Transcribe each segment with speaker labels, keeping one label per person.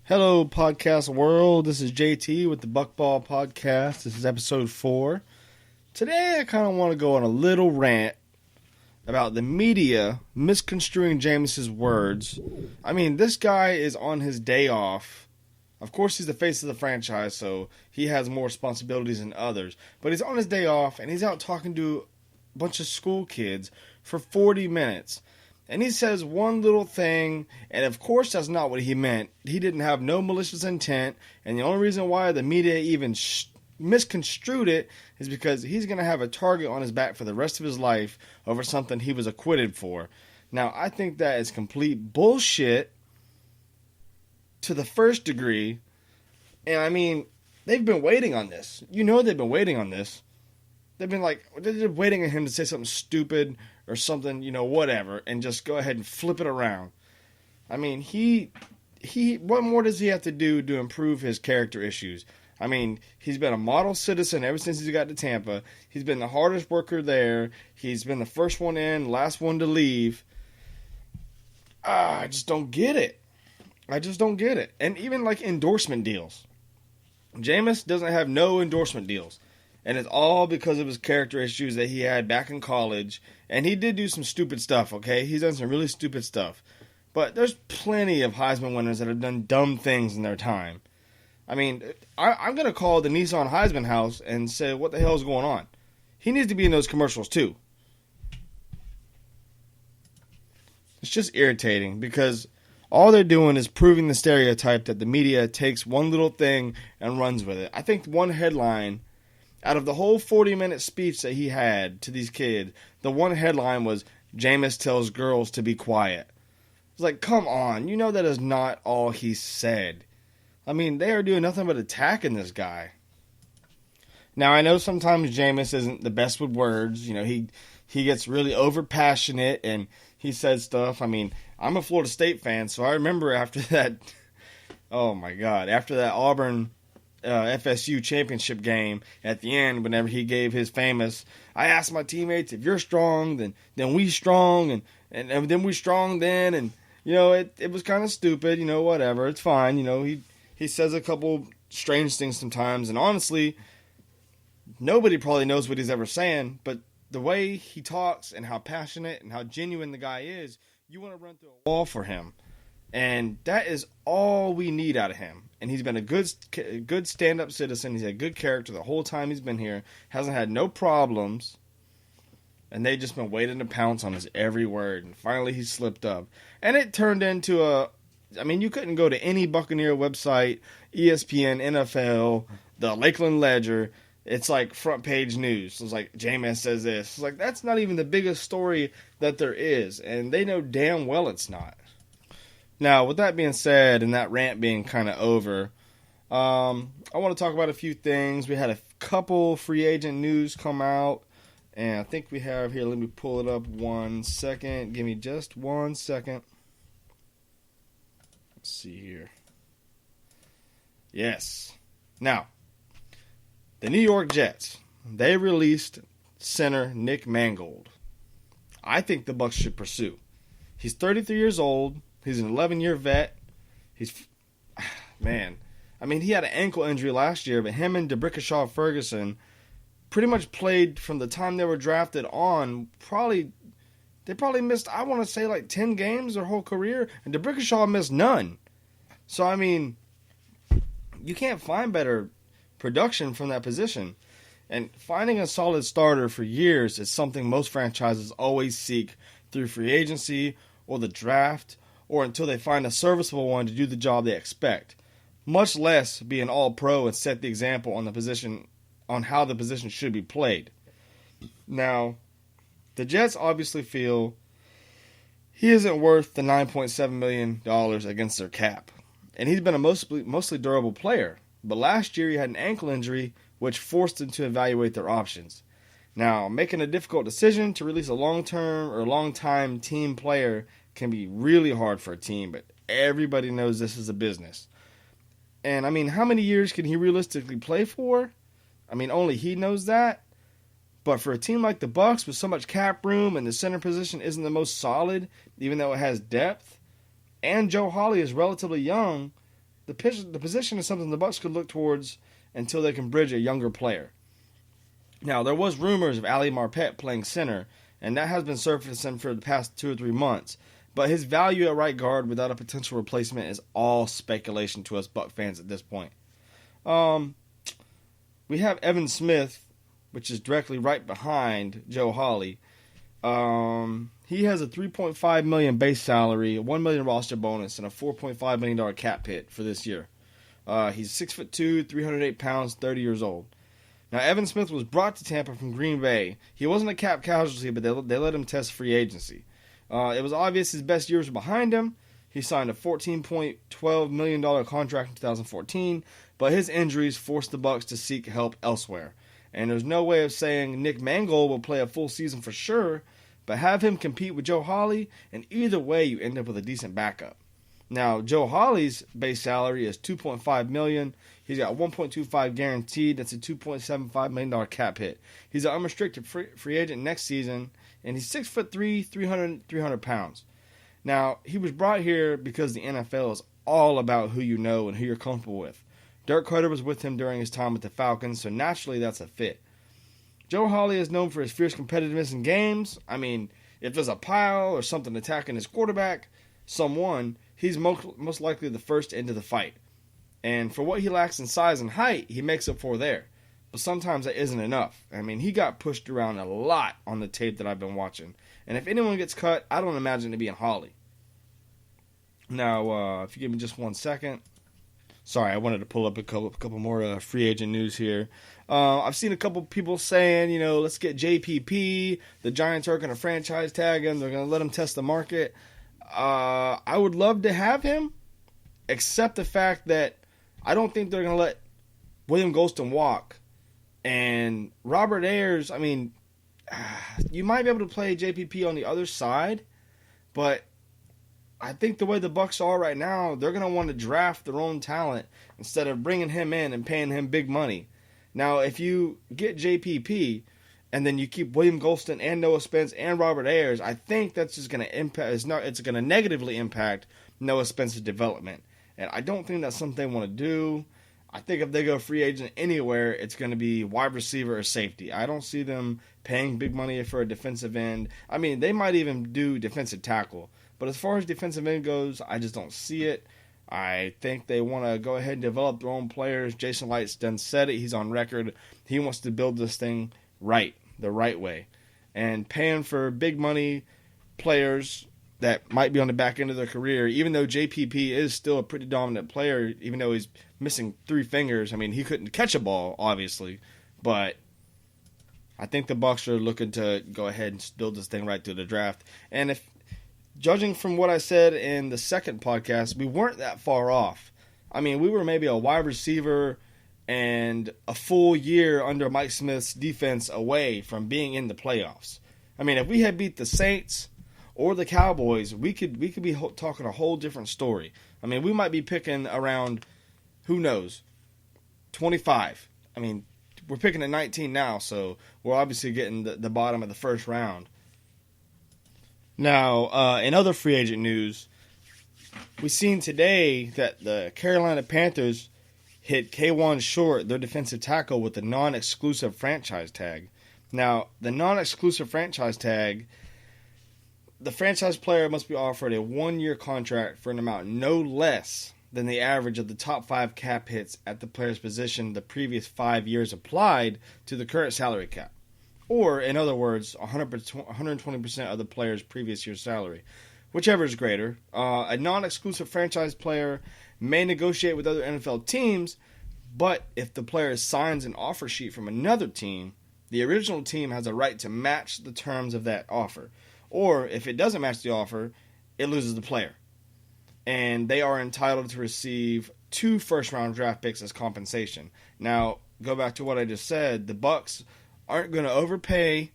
Speaker 1: Hello, podcast world. This is JT with the Buckball Podcast. This is episode 4. Today, I kind of want to go on a little rant about the media misconstruing Jameis's words. I mean, this guy is on his day off. Of course, he's the face of the franchise, so he has more responsibilities than others. But he's on his day off, and he's out talking to a bunch of school kids for 40 minutes. And he says one little thing, and of course that's not what he meant. He didn't have no malicious intent, and the only reason why the media even misconstrued it is because he's going to have a target on his back for the rest of his life over something he was acquitted for. Now, I think that is complete bullshit to the first degree, and I mean, they've been waiting on this. You know they've been waiting on this. They've been they're waiting on him to say something stupid or something, whatever, and just go ahead and flip it around. I mean, what more does he have to do to improve his character issues? I mean, he's been a model citizen ever since he got to Tampa. He's been the hardest worker there. He's been the first one in, last one to leave. I just don't get it. And even like endorsement deals. Jameis doesn't have no endorsement deals. And it's all because of his character issues that he had back in college. And he did do some stupid stuff, okay? He's done some really stupid stuff. But there's plenty of Heisman winners that have done dumb things in their time. I mean, I'm going to call the Nissan Heisman house and say, what the hell is going on? He needs to be in those commercials too. It's just irritating because all they're doing is proving the stereotype that the media takes one little thing and runs with it. I think one headline out of the whole 40-minute speech that he had to these kids, the one headline was, Jameis tells girls to be quiet. It's like, come on, you know that is not all he said. I mean, they are doing nothing but attacking this guy. Now, I know sometimes Jameis isn't the best with words. He gets really over-passionate and he says stuff. I mean, I'm a Florida State fan, so I remember after that, oh my God, after that Auburn FSU championship game at the end, whenever he gave his famous, I asked my teammates, if you're strong, then we strong, and then we strong then, and it was kind of stupid, whatever, it's fine, he says a couple strange things sometimes, and honestly, nobody probably knows what he's ever saying, but the way he talks and how passionate and how genuine the guy is, you want to run through a wall for him. And that is all we need out of him. And he's been a good stand-up citizen. He's had good character the whole time he's been here. Hasn't had no problems. And they've just been waiting to pounce on his every word. And finally he slipped up. And it turned into you couldn't go to any Buccaneer website, ESPN, NFL, the Lakeland Ledger. It's like front page news. It's like, Jameis says this. It's like, that's not even the biggest story that there is. And they know damn well it's not. Now, with that being said, and that rant being kind of over, I want to talk about a few things. We had a couple free agent news come out, and I think we have here, let me pull it up 1 second. Give me just 1 second. Let's see here. Yes. Now, the New York Jets, they released center Nick Mangold. I think the Bucs should pursue. He's 33 years old. He's an 11-year vet. He had an ankle injury last year, but him and DeBrickashaw Ferguson pretty much played from the time they were drafted on. They probably missed, I want to say, like 10 games their whole career, and DeBrickashaw missed none. So, I mean, you can't find better production from that position. And finding a solid starter for years is something most franchises always seek through free agency or the draft, or until they find a serviceable one to do the job they expect, much less be an all-pro and set the example on how the position should be played. Now, the Jets obviously feel he isn't worth the $9.7 million against their cap, and he's been a mostly durable player, but last year he had an ankle injury which forced them to evaluate their options. Now, making a difficult decision to release a long-term or long-time team player can be really hard for a team, but everybody knows this is a business. And, how many years can he realistically play for? Only he knows that. But for a team like the Bucs with so much cap room and the center position isn't the most solid, even though it has depth, and Joe Hawley is relatively young, the position is something the Bucks could look towards until they can bridge a younger player. Now, there was rumors of Ali Marpet playing center, and that has been surfacing for the past 2 or 3 months. But his value at right guard without a potential replacement is all speculation to us Buck fans at this point. We have Evan Smith, which is directly right behind Joe Hawley. He has a $3.5 million base salary, a $1 million roster bonus, and a $4.5 million cap hit for this year. He's 6'2", 308 pounds, 30 years old. Now, Evan Smith was brought to Tampa from Green Bay. He wasn't a cap casualty, but they let him test free agency. It was obvious his best years were behind him. He signed a $14.12 million contract in 2014, but his injuries forced the Bucks to seek help elsewhere. And there's no way of saying Nick Mangold will play a full season for sure, but have him compete with Joe Hawley, and either way you end up with a decent backup. Now, Joe Hawley's base salary is $2.5 million. He's got $1.25 guaranteed. That's a $2.75 million cap hit. He's an unrestricted free agent next season, and he's 6'3", 300 pounds. Now, he was brought here because the NFL is all about who you know and who you're comfortable with. Dirk Koetter was with him during his time with the Falcons, so naturally that's a fit. Joe Hawley is known for his fierce competitiveness in games. I mean, if there's a pile or something attacking his quarterback, he's most likely the first into the fight. And for what he lacks in size and height, he makes up for there. But sometimes that isn't enough. I mean, he got pushed around a lot on the tape that I've been watching. And if anyone gets cut, I don't imagine it being Hawley. Now, if you give me just 1 second. Sorry, I wanted to pull up a couple more free agent news here. I've seen a couple people saying, let's get JPP. The Giants are going to franchise tag him. They're going to let him test the market. I would love to have him, except the fact that I don't think they're going to let William Golston walk. And Robert Ayers, I mean, you might be able to play JPP on the other side, but I think the way the Bucks are right now, they're going to want to draft their own talent instead of bringing him in and paying him big money. Now, if you get JPP and then you keep William Golston and Noah Spence and Robert Ayers, I think that's just going to impact. It's going to negatively impact Noah Spence's development, and I don't think that's something they want to do. I think if they go free agent anywhere, it's going to be wide receiver or safety. I don't see them paying big money for a defensive end. I mean, they might even do defensive tackle. But as far as defensive end goes, I just don't see it. I think they want to go ahead and develop their own players. Jason Light's done said it. He's on record. He wants to build this thing the right way. And paying for big money players that might be on the back end of their career, even though JPP is still a pretty dominant player, even though he's missing 3 fingers. I mean, he couldn't catch a ball, obviously. But I think the Bucs are looking to go ahead and build this thing right through the draft. And if judging from what I said in the second podcast, we weren't that far off. I mean, we were maybe a wide receiver and a full year under Mike Smith's defense away from being in the playoffs. I mean, if we had beat the Saints or the Cowboys, we could be talking a whole different story. I mean, we might be picking around, who knows, 25. I mean, we're picking at 19 now, so we're obviously getting the bottom of the first round. Now, in other free agent news, we've seen today that the Carolina Panthers hit K1 Short, their defensive tackle, with the non-exclusive franchise tag. Now, the non-exclusive franchise tag, the franchise player must be offered a 1-year contract for an amount no less than the average of the top 5 cap hits at the player's position the previous 5 years applied to the current salary cap. Or, in other words, 120% of the player's previous year's salary. Whichever is greater. A non-exclusive franchise player may negotiate with other NFL teams, but if the player signs an offer sheet from another team, the original team has a right to match the terms of that offer. Or, if it doesn't match the offer, it loses the player. And they are entitled to receive 2 first-round draft picks as compensation. Now, go back to what I just said. The Bucs aren't going to overpay,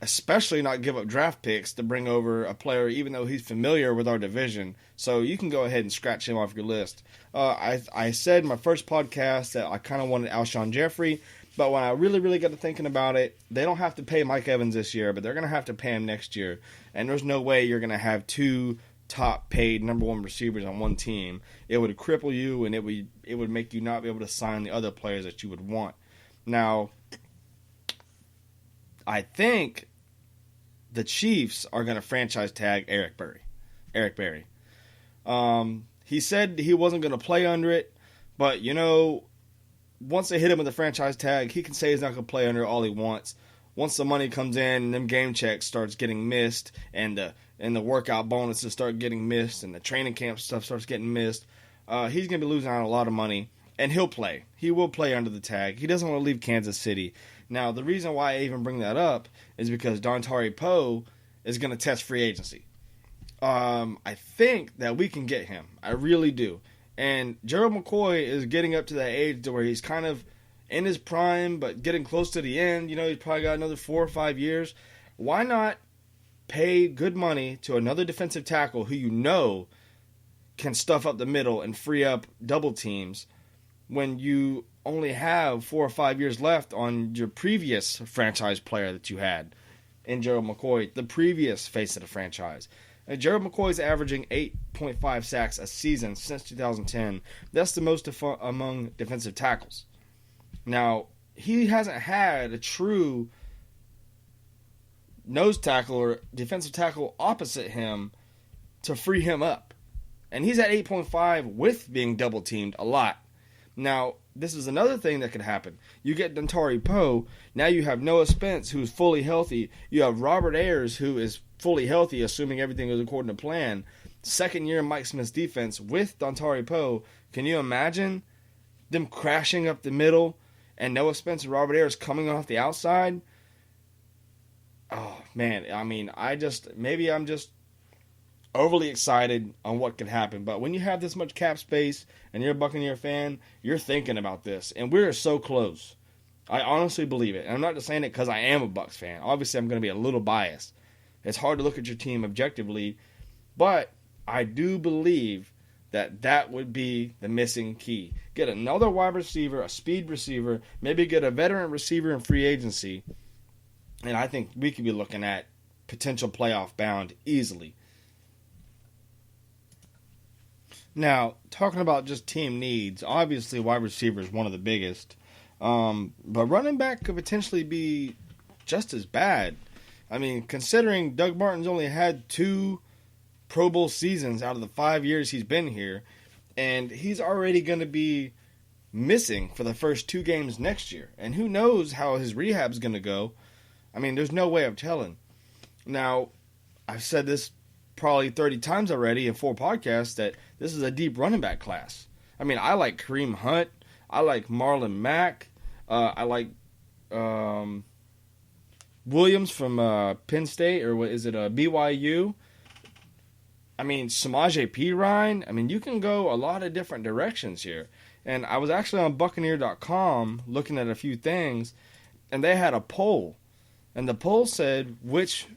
Speaker 1: especially not give up draft picks to bring over a player, even though he's familiar with our division. So you can go ahead and scratch him off your list. I said in my first podcast that I kind of wanted Alshon Jeffrey, but when I really got to thinking about it, they don't have to pay Mike Evans this year, but they're going to have to pay him next year. And there's no way you're going to have 2 top paid number one receivers on one team, it would cripple you, and it would make you not be able to sign the other players that you would want. Now, I think the Chiefs are going to franchise tag Eric Berry. He said he wasn't going to play under it, but once they hit him with the franchise tag, he can say he's not going to play under it all he wants. Once the money comes in and them game checks starts getting missed, and the workout bonuses start getting missed, and the training camp stuff starts getting missed, he's going to be losing out on a lot of money, and he'll play. He will play under the tag. He doesn't want to leave Kansas City. Now, the reason why I even bring that up is because Dontari Poe is going to test free agency. I think that we can get him. I really do. And Gerald McCoy is getting up to that age to where he's kind of in his prime, but getting close to the end. He's probably got another 4 or 5 years. Why not pay good money to another defensive tackle who can stuff up the middle and free up double teams when you only have 4 or 5 years left on your previous franchise player that you had in Gerald McCoy, the previous face of the franchise. Gerald McCoy's averaging 8.5 sacks a season since 2010. That's the most among defensive tackles. Now, he hasn't had a true nose tackle or defensive tackle opposite him to free him up. And he's at 8.5 with being double teamed a lot. Now, this is another thing that could happen. You get Dontari Poe, now you have Noah Spence, who's fully healthy. You have Robert Ayers, who is fully healthy, assuming everything goes according to plan. Second year Mike Smith's defense with Dontari Poe. Can you imagine them crashing up the middle and Noah Spence and Robert Ayers coming off the outside? Oh, man. I mean, maybe I'm just overly excited on what could happen. But when you have this much cap space and you're a Buccaneer fan, you're thinking about this. And we're so close. I honestly believe it. And I'm not just saying it because I am a Bucs fan. Obviously, I'm going to be a little biased. It's hard to look at your team objectively. But I do believe that would be the missing key. Get another wide receiver, a speed receiver, maybe get a veteran receiver in free agency. And I think we could be looking at potential playoff bound easily. Now, talking about just team needs, obviously wide receiver is one of the biggest. But running back could potentially be just as bad. I mean, considering Doug Martin's only had 2 Pro Bowl seasons out of the 5 years he's been here, and he's already going to be missing for the first 2 games next year. And who knows how his rehab's going to go. I mean, there's no way of telling. Now, I've said this probably 30 times already in 4 podcasts that this is a deep running back class. I mean, I like Kareem Hunt. I like Marlon Mack. I like Williams from Penn State, or what is it, BYU. I mean, Samaje Perine. I mean, you can go a lot of different directions here. And I was actually on Buccaneer.com looking at a few things, and they had a poll. And the poll said, which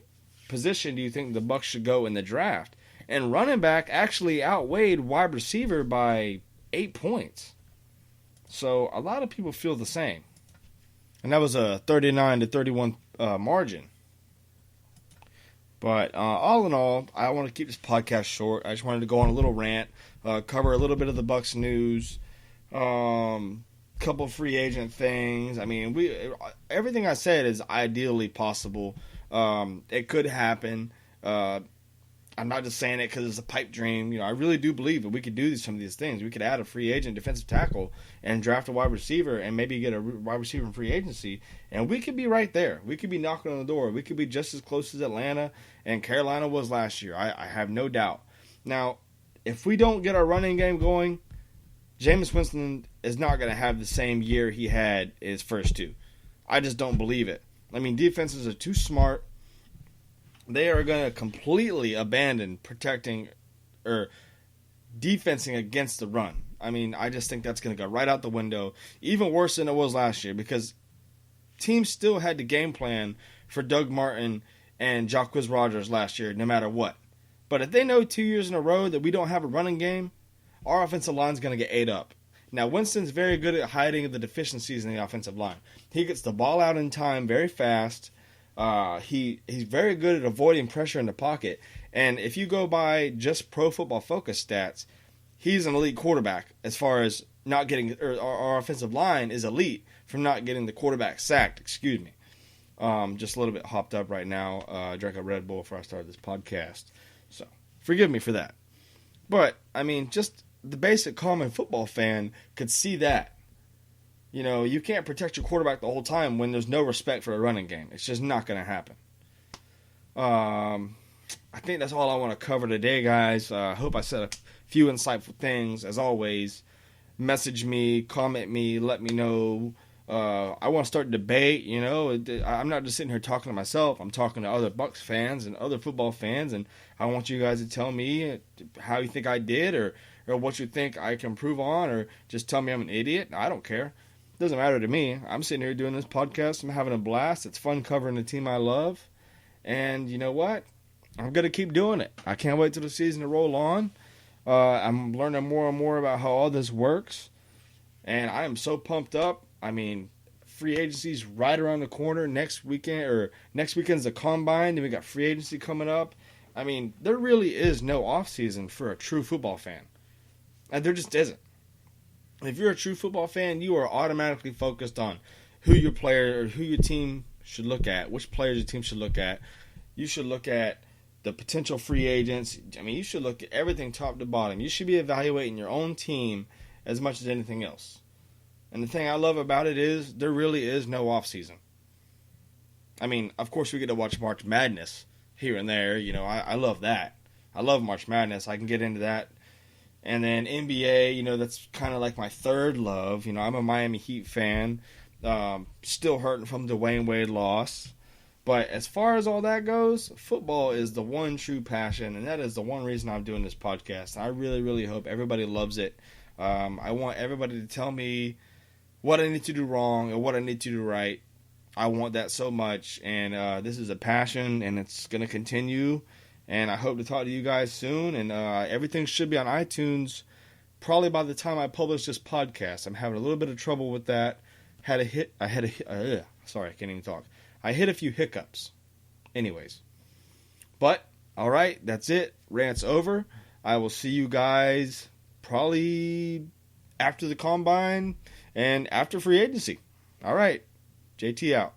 Speaker 1: position do you think the Bucs should go in the draft? And running back actually outweighed wide receiver by 8 points. So a lot of people feel the same. And that was a 39-31 margin. But all in all, I want to keep this podcast short. I just wanted to go on a little rant, cover a little bit of the Bucs news, couple free agent things. I mean, everything I said is ideally possible. It could happen. I'm not just saying it because it's a pipe dream. I really do believe that we could do some of these things. We could add a free agent defensive tackle and draft a wide receiver and maybe get a wide receiver in free agency. And we could be right there. We could be knocking on the door. We could be just as close as Atlanta and Carolina was last year. I have no doubt. Now, if we don't get our running game going, Jameis Winston is not going to have the same year he had his first 2. I just don't believe it. I mean, defenses are too smart. They are going to completely abandon protecting or defensing against the run. I mean, I just think that's going to go right out the window, even worse than it was last year, because teams still had the game plan for Doug Martin and Jacquizz Rodgers last year, no matter what. But if they know 2 years in a row that we don't have a running game, our offensive line is going to get ate up. Now, Winston's very good at hiding the deficiencies in the offensive line. He gets the ball out in time very fast. He's very good at avoiding pressure in the pocket. And if you go by just Pro Football Focus stats, he's an elite quarterback as far as not getting, or our offensive line is elite from not getting the quarterback sacked. Excuse me. Just a little bit hopped up right now. I drank a Red Bull before I started this podcast, so forgive me for that. But I mean, just the basic common football fan could see that. You know, you can't protect your quarterback the whole time when there's no respect for a running game. It's just not going to happen. I think that's all I want to cover today, guys. I hope I said a few insightful things. As always, message me, comment me, let me know. I want to start a debate. You know, I'm not just sitting here talking to myself. I'm talking to other Bucs fans and other football fans, and I want you guys to tell me how you think I did, or what you think I can improve on, or just tell me I'm an idiot. I don't care. Doesn't matter to me. I'm sitting here doing this podcast. I'm having a blast. It's fun covering the team I love. And you know what? I'm going to keep doing it. I can't wait till the season to roll on. I'm learning more and more about how all this works. And I am so pumped up. I mean, free agency's right around the corner. Next weekend's the combine. Then we got free agency coming up. I mean, there really is no off season for a true football fan. And there just isn't. If you're a true football fan, you are automatically focused on who your player or who your team should look at, which players your team should look at. You should look at the potential free agents. I mean, you should look at everything top to bottom. You should be evaluating your own team as much as anything else. And the thing I love about it is there really is no off season. I mean, of course we get to watch March Madness here and there. You know, I love that. I love March Madness. I can get into that. And then NBA, you know, that's kind of like my third love. You know, I'm a Miami Heat fan. Still hurting from the Dwayne Wade loss. But as far as all that goes, football is the one true passion. And that is the one reason I'm doing this podcast. I really, really hope everybody loves it. I want everybody to tell me what I need to do wrong and what I need to do right. I want that so much. And this is a passion, and it's going to continue. And I hope to talk to you guys soon. And everything should be on iTunes probably by the time I publish this podcast. I'm having a little bit of trouble with that. Sorry, I can't even talk. I hit a few hiccups. Anyways. But, all right, that's it. Rant's over. I will see you guys probably after the combine and after free agency. All right. JT out.